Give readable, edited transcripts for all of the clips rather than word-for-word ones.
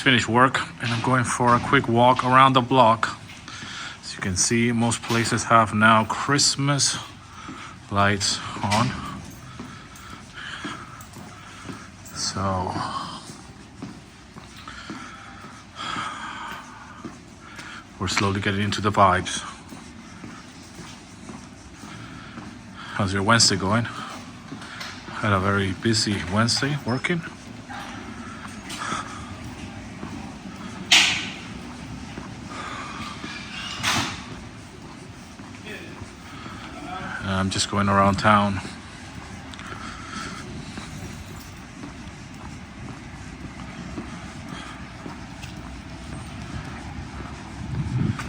finished work and I'm going for a quick walk around the block. As you can see, most places have now Christmas lights on. So we're slowly getting into the vibes. How's your Wednesday going? Had a very busy Wednesday working. I'm just going around town.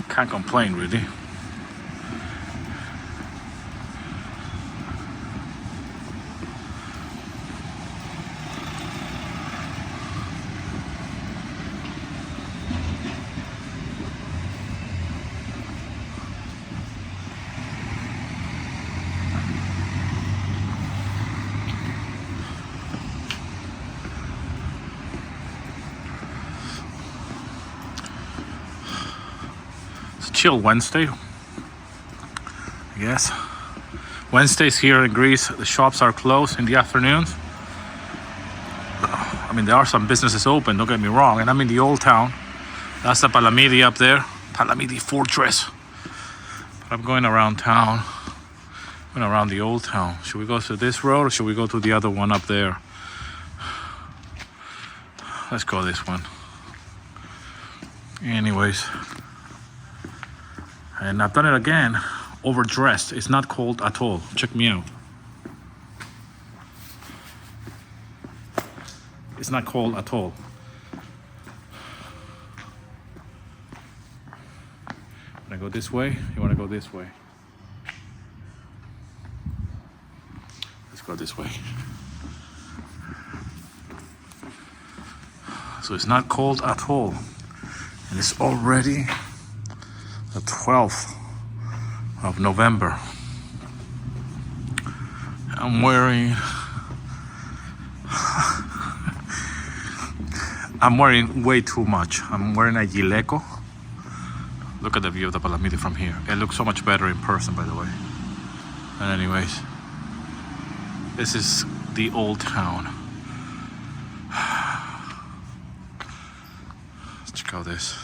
Can't complain, really. Chill Wednesday, I guess. Wednesdays here in Greece, the shops are closed in the afternoons. I mean, there are some businesses open, don't get me wrong, and I'm in the old town. That's the Palamidi up there, Palamidi Fortress. But I'm going around town, going around the old town. Should we go to this road or should we go to the other one up there? Let's go this one. Anyways. And I've done it again, overdressed. It's not cold at all. Check me out. It's not cold at all. Wanna go this way? You wanna go this way? Let's go this way. So it's not cold at all. And it's already the 12th of November. I'm wearing way too much. I'm wearing a gileco. Look at the view of the Palamidi from here. It looks so much better in person, by the way. And anyways, this is the old town. Let's check out this.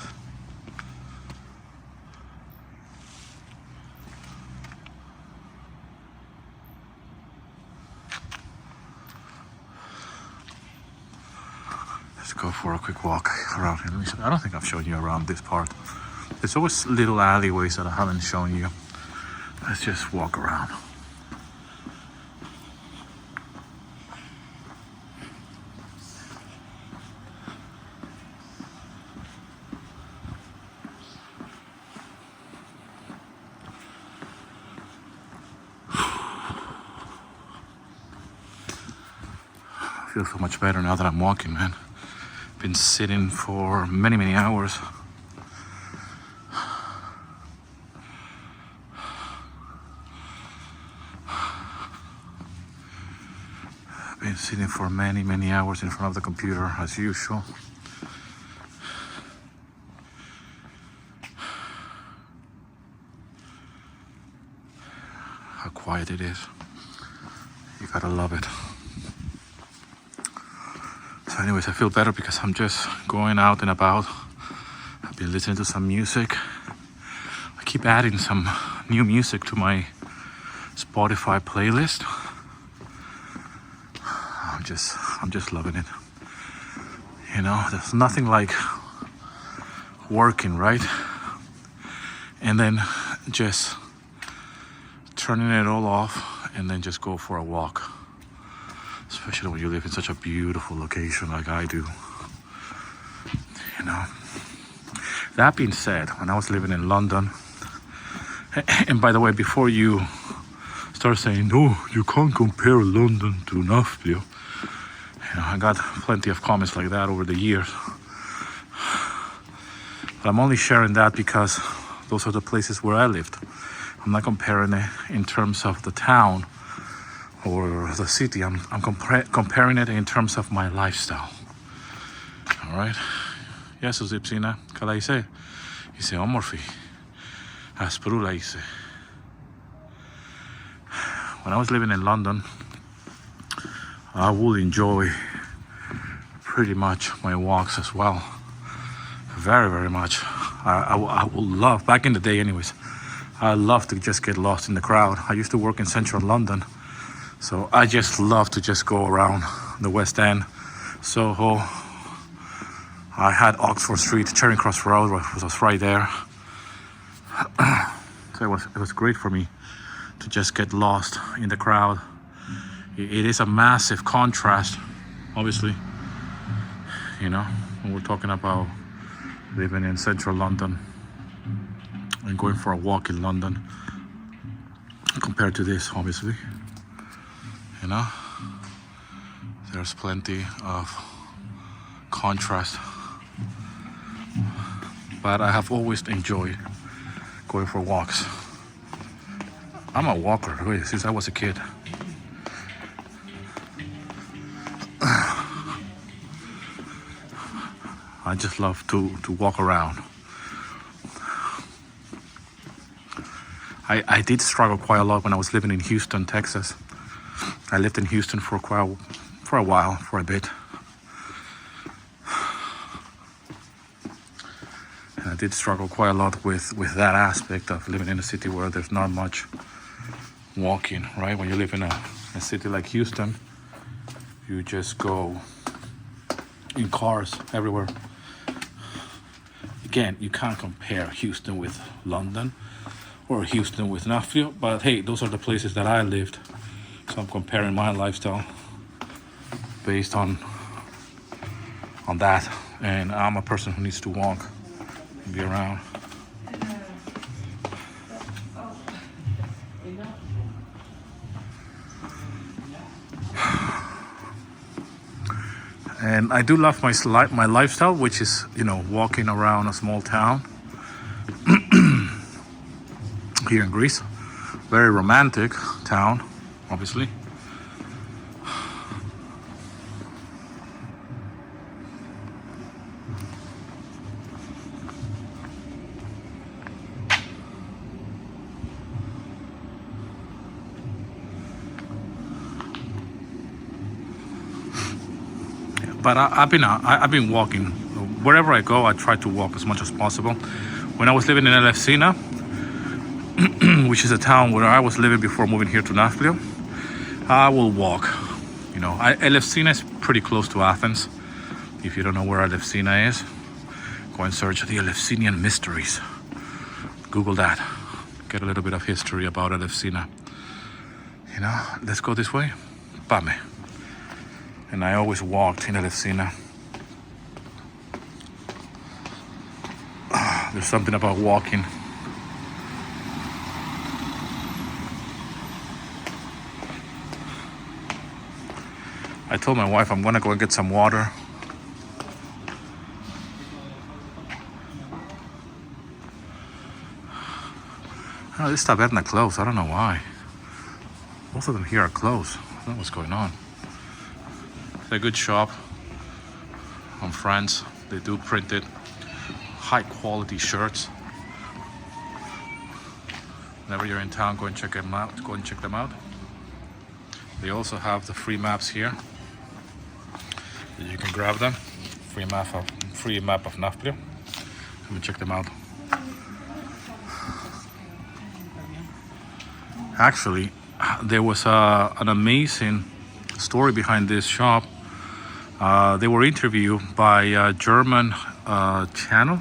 Go for a quick walk around here. I don't think I've shown you around this part. There's always little alleyways that I haven't shown you. Let's just walk around. I feel so much better now that I'm walking, man. Been sitting for many hours. Been sitting for many hours in front of the computer as usual. How quiet it is. You gotta love it. So anyways, I feel better because I'm just going out and about. I've been listening to some music. I keep adding some new music to my Spotify playlist. I'm just loving it. You know, there's nothing like working, right? And then just turning it all off and then just go for a walk. Especially when you live in such a beautiful location like I do. You know. That being said, when I was living in London, and by the way, before you start saying, no, you can't compare London to Nafplio, you know, I got plenty of comments like that over the years. But I'm only sharing that because those are the places where I lived. I'm not comparing it in terms of the town or the city. I'm comparing it in terms of my lifestyle. All right? Γεια σου Ζυψίνα, καλά είσαι? Είσαι όμορφη. Ασπρούλα είσαι. When I was living in London, I would enjoy pretty much my walks as well. Very, very much. I would love, back in the day anyways, I love to just get lost in the crowd. I used to work in central London, so I just love to just go around the West End, Soho. I had Oxford Street, Charing Cross Road was right there. So it was great for me to just get lost in the crowd. It is a massive contrast, obviously, you know, when we're talking about living in central London and going for a walk in London compared to this, obviously, you know, there's plenty of contrast, but I have always enjoyed going for walks. I'm a walker since I was a kid. I just love to walk around. I did struggle quite a lot when I was living in Houston, Texas. I lived in Houston for a bit. And I did struggle quite a lot with that aspect of living in a city where there's not much walking, right? When you live in a city like Houston, you just go in cars everywhere. Again, you can't compare Houston with London or Houston with Nafplio, but hey, those are the places that I lived. So I'm comparing my lifestyle based on that. And I'm a person who needs to walk and be around. And I do love my lifestyle, which is, you know, walking around a small town here in Greece. Very romantic town, obviously. But I've been walking. Wherever I go, I try to walk as much as possible. When I was living in Elefsina, which is a town where I was living before moving here to Nafplio, I will walk. You know, Elefsina is pretty close to Athens. If you don't know where Elefsina is, go and search the Elefsinian mysteries. Google that. Get a little bit of history about Elefsina. You know, let's go this way. Pame. And I always walked in Elefsina. There's something about walking. I told my wife I'm gonna go and get some water. Oh, this taverna closed. I don't know why. Most of them here are closed. I don't know what's going on. It's a good shop on France. They do printed high quality shirts. Whenever you're in town, go and check them out. Go and check them out. They also have the free maps here. You can grab them. Free map of Nafplio. Come and check them out. Actually, there was an amazing story behind this shop. They were interviewed by a German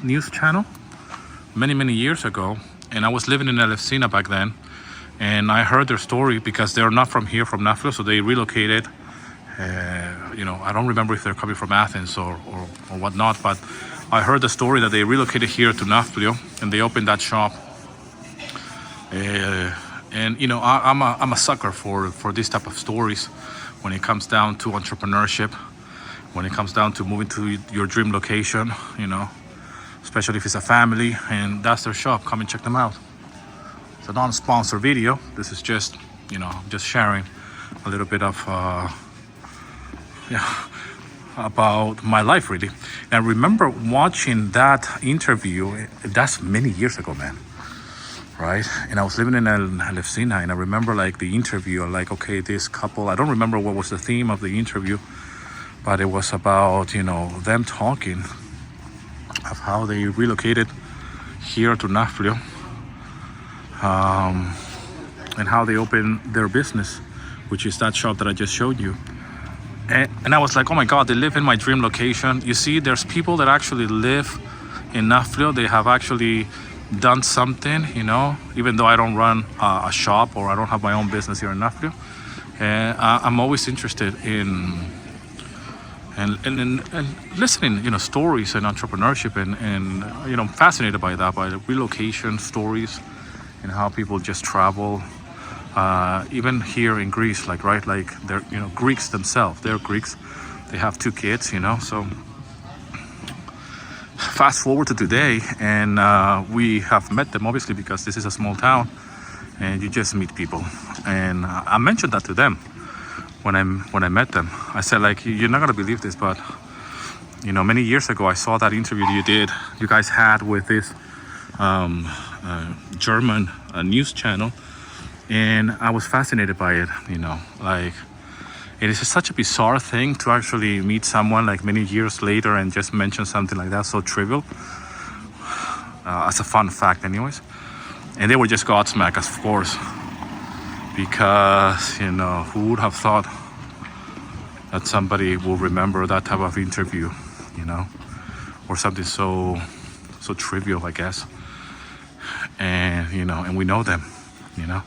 news channel, many years ago, and I was living in Elefsina back then, and I heard their story because they're not from here, from Nafplio, so they relocated. You know, I don't remember if they're coming from Athens or whatnot, but I heard the story that they relocated here to Nafplio and they opened that shop. And you know, I'm a sucker for this type of stories when it comes down to entrepreneurship, when it comes down to moving to your dream location, you know, especially if it's a family, and that's their shop. Come and check them out. It's a non-sponsored video. This is just, you know, just sharing a little bit of, yeah, about my life, really. And I remember watching that interview. That's many years ago, man. Right? And I was living in El Sina, and I remember like the interview, like, okay, this couple, I don't remember what was the theme of the interview, but it was about, you know, them talking of how they relocated here to Nafplio, and how they opened their business, which is that shop that I just showed you. And I was like, oh my God, they live in my dream location. You see, there's people that actually live in Nafplio. They have actually done something, you know, even though I don't run a shop or I don't have my own business here in Nafplio. And I'm always interested in listening, you know, stories and entrepreneurship, and you know, I'm fascinated by that, by the relocation stories and how people just travel. Even here in Greece, like, right, like they're, you know, Greeks themselves. They're Greeks. They have 2 kids, you know. So fast forward to today, and we have met them, obviously, because this is a small town, and you just meet people. And I mentioned that to them when I met them. I said, like, you're not gonna believe this, but you know, many years ago, I saw that interview you guys had with this German news channel. And I was fascinated by it, you know, like, it is such a bizarre thing to actually meet someone like many years later and just mention something like that, so trivial, as a fun fact anyways. And they were just godsmacked, of course, because, you know, who would have thought that somebody will remember that type of interview, you know, or something so trivial, I guess. And, you know, and we know them, you know.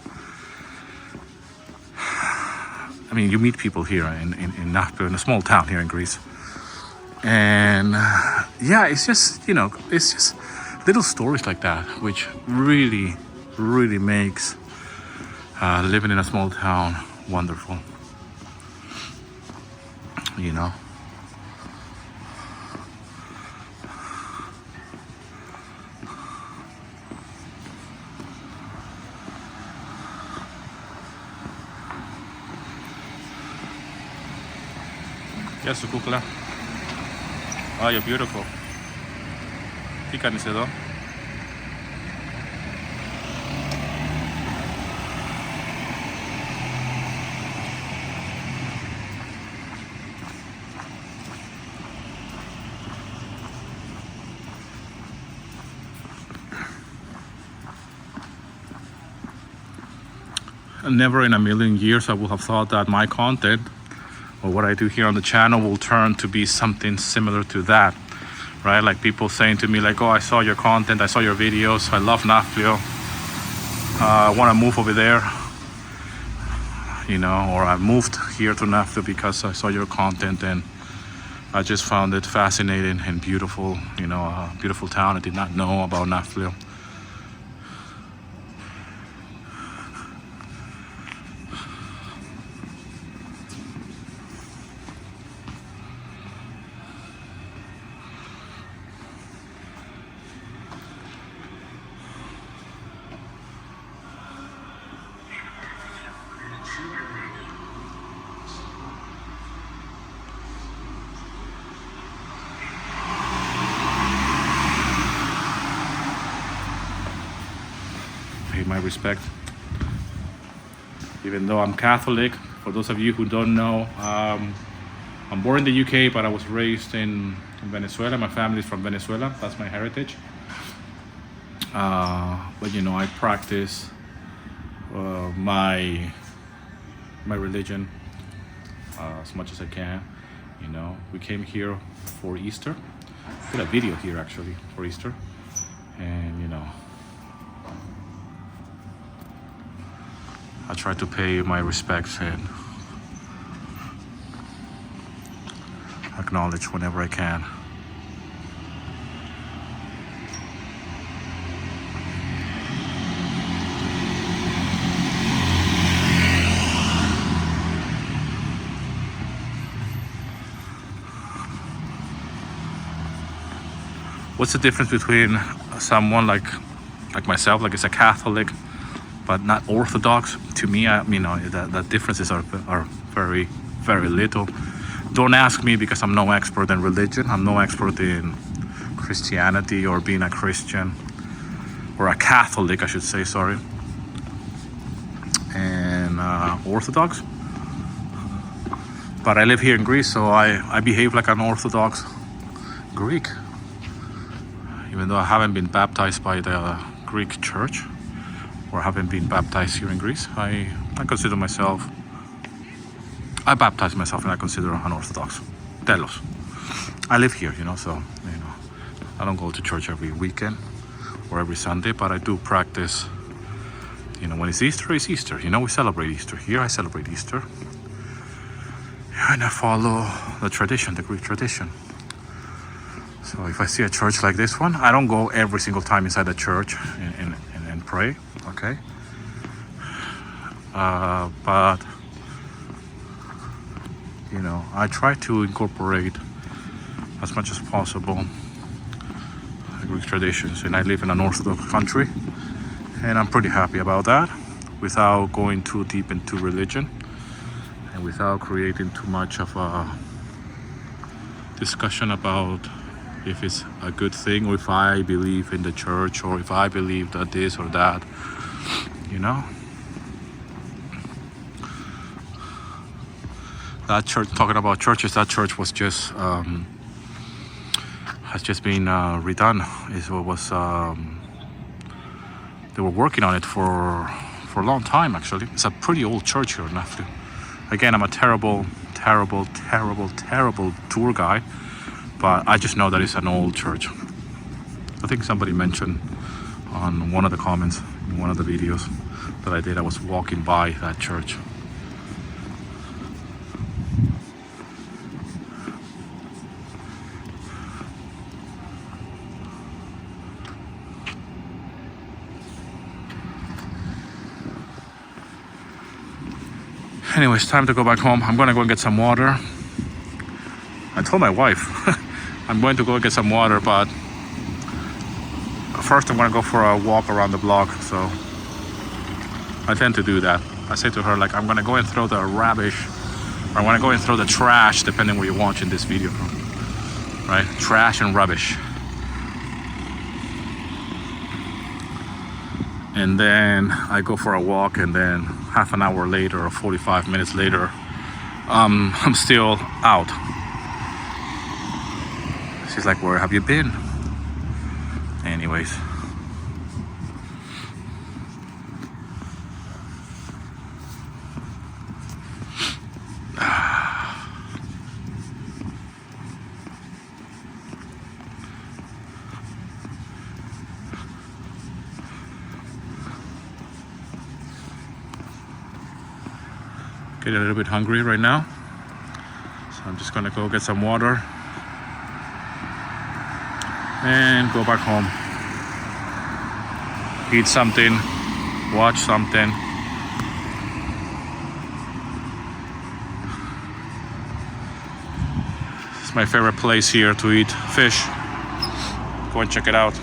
I mean, you meet people here in Nafplio, in a small town here in Greece. And yeah, it's just, you know, it's just little stories like that, which really, really makes living in a small town wonderful, you know. Yes, kukla. Oh, you're beautiful. Tika ni sedo. Never in a million years I would have thought that my content or what I do here on the channel will turn to be something similar to that, right? Like people saying to me like, oh, I saw your content, I saw your videos, I love Nafplio, I want to move over there, you know, or I moved here to Nafplio because I saw your content and I just found it fascinating and beautiful, you know, a beautiful town I did not know about Nafplio. Pay my respect. Even though I'm Catholic, for those of you who don't know, I'm born in the UK, but I was raised in Venezuela. My family is from Venezuela. That's my heritage. But you know, I practice my religion as much as I can. You know, we came here for Easter. I did a video here actually for Easter, and you know, I try to pay my respects and acknowledge whenever I can. What's the difference between someone like myself, like it's a Catholic, but not Orthodox? To me, the differences are very, very little. Don't ask me because I'm no expert in religion. I'm no expert in Christianity or being a Christian or a Catholic, I should say, sorry. And Orthodox. But I live here in Greece, so I behave like an Orthodox Greek. Even though I haven't been baptized by the Greek church, or haven't been baptized here in Greece, I consider myself, I baptize myself and I consider an Orthodox. Telos. I live here, so, I don't go to church every weekend or every Sunday, but I do practice, when it's Easter, it's Easter. We celebrate Easter. Here I celebrate Easter. And I follow the tradition, the Greek tradition. So if I see a church like this one, I don't go every single time inside the church and pray, okay? But, I try to incorporate as much as possible the Greek traditions. And I live in an Orthodox country, and I'm pretty happy about that, without going too deep into religion and without creating too much of a discussion about if it's a good thing, or if I believe in the church, or if I believe that this or that, That church, talking about churches, that church was just has just been redone. They were working on it for a long time, actually. It's a pretty old church here in Nafplio. Again, I'm a terrible tour guide, but I just know that it's an old church. I think somebody mentioned on one of the comments in one of the videos that I did, I was walking by that church. Anyway, it's time to go back home. I'm gonna go and get some water. I told my wife I'm going to go get some water, but first I'm gonna go for a walk around the block. So I tend to do that. I say to her, like, I'm gonna go and throw the rubbish, or I'm gonna go and throw the trash, depending where you're watching this video from, right? Trash and rubbish. And then I go for a walk, and then half an hour later or 45 minutes later, I'm still out. She's like, where have you been? Anyways. Getting a little bit hungry right now, so I'm just gonna go get some water and go back home, eat something, watch something. It's my favorite place here to eat fish. Go and check it out.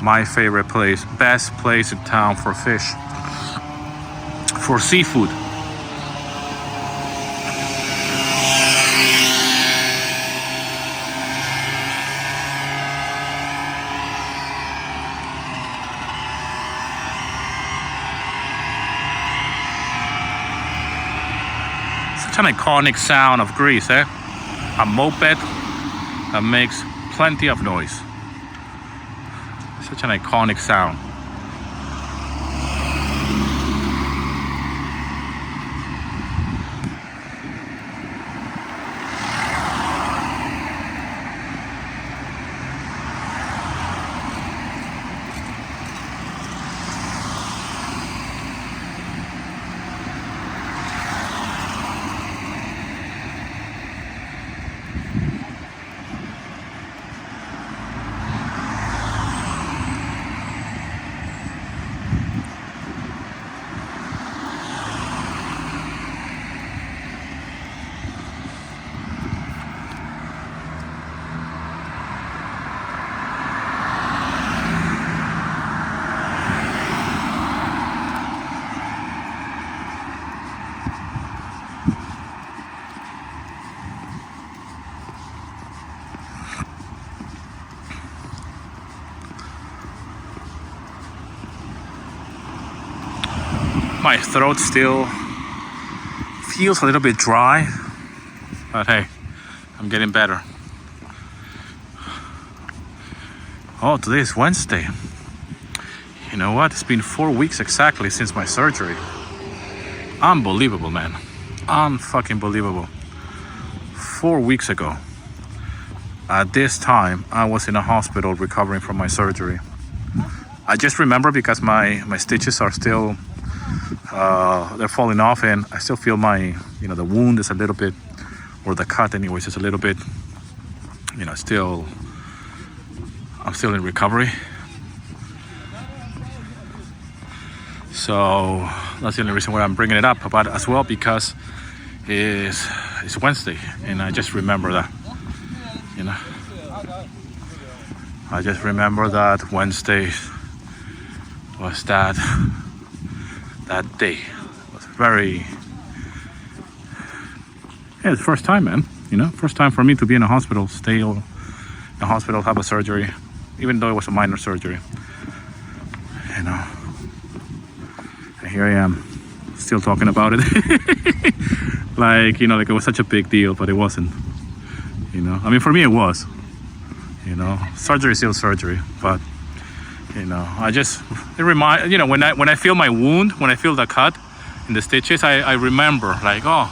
My favorite place, best place in town for fish, for seafood. Such an iconic sound of Greece, eh? A moped that makes plenty of noise. Such an iconic sound. My throat still feels a little bit dry, but hey, I'm getting better. Oh, today is Wednesday. You know what? It's been 4 weeks exactly since my surgery. Unbelievable, man. Unfucking believable. 4 weeks ago, at this time, I was in a hospital recovering from my surgery. I just remember because my stitches are still, they're falling off, and I still feel my, the wound is a little bit, or the cut anyways, is a little bit, I'm still in recovery. So that's the only reason why I'm bringing it up, but as well because it's Wednesday, and I just remember that, I just remember that Wednesday was that day. It was very, it's the first time, man. First time for me to be in a hospital, stay in a hospital, have a surgery, even though it was a minor surgery. And here I am, still talking about it. like it was such a big deal, but it wasn't. I mean, for me it was. Surgery is still surgery, but it reminds, when I feel my wound, when I feel the cut in the stitches, I remember like, oh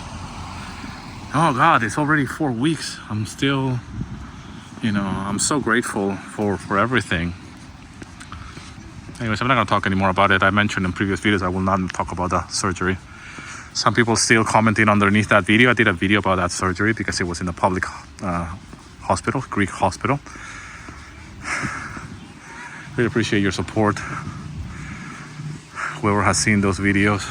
God, it's already 4 weeks. I'm still, I'm so grateful for everything. Anyways, I'm not gonna talk anymore about it. I mentioned in previous videos I will not talk about the surgery. Some people still commenting underneath that video. I did a video about that surgery because it was in a public hospital, Greek hospital. Really appreciate your support. Whoever has seen those videos.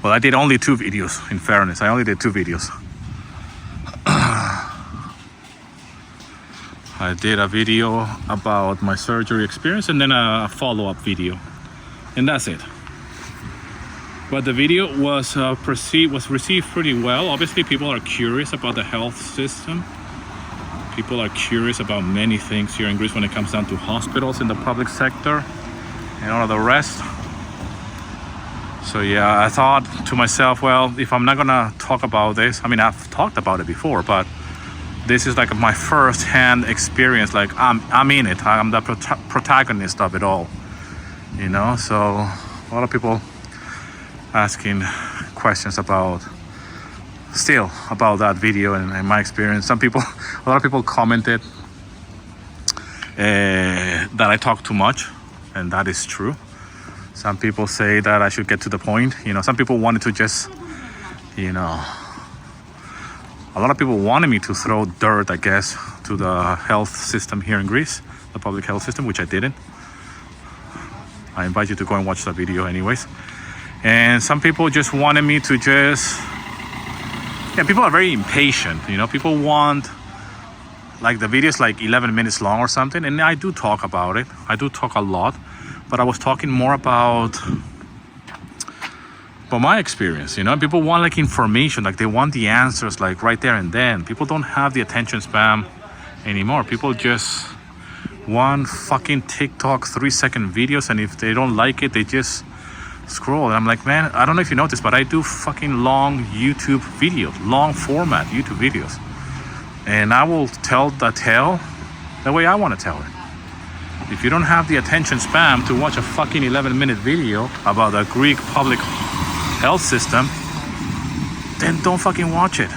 Well, I did only 2 videos, in fairness. I only did 2 videos. I did a video about my surgery experience and then a follow-up video. And that's it. But the video was received pretty well. Obviously, people are curious about the health system. People are curious about many things here in Greece when it comes down to hospitals in the public sector and all of the rest. So yeah, I thought to myself, well, if I'm not gonna talk about this, I mean, I've talked about it before, but this is like my first-hand experience. Like I'm in it. I'm the protagonist of it all. So a lot of people asking questions about that video and my experience. A lot of people commented that I talk too much, and that is true. Some people say that I should get to the point. Some people wanted to just, a lot of people wanted me to throw dirt, I guess, to the health system here in Greece, the public health system, which I didn't. I invite you to go and watch that video anyways. And some people just wanted me to people are very impatient, people want, like, the video's like 11 minutes long or something, and I do talk about it. I do talk a lot, but I was talking more about my experience. People want like information, like they want the answers like right there and then. People don't have the attention span anymore. People just want fucking TikTok 3-second videos, and if they don't like it, they just scroll. And I'm like, man, I don't know if you noticed, but I do fucking long YouTube videos, long format YouTube videos, and I will tell the tale the way I want to tell it. If you don't have the attention span to watch a fucking 11-minute video about the Greek public health system, then don't fucking watch it.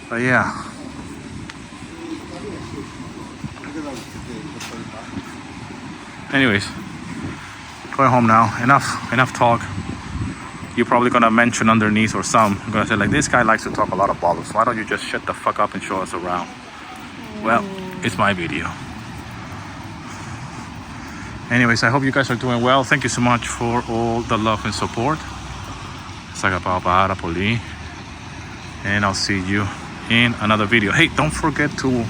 But yeah. Anyways, going home now. Enough talk. You're probably gonna mention underneath, or some I'm gonna say like, this guy likes to talk a lot of bollocks. Why don't you just shut the fuck up and show us around? Well, it's my video. Anyways, I hope you guys are doing well. Thank you so much for all the love and support. And I'll see you in another video. Hey, don't forget to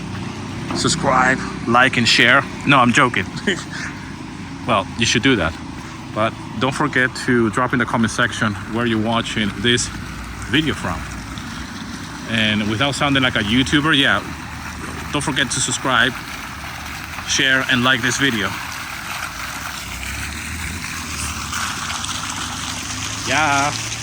subscribe, like, and share. No, I'm joking. Well, you should do that. But don't forget to drop in the comment section where you're watching this video from. And without sounding like a YouTuber, yeah, don't forget to subscribe, share, and like this video. Yeah.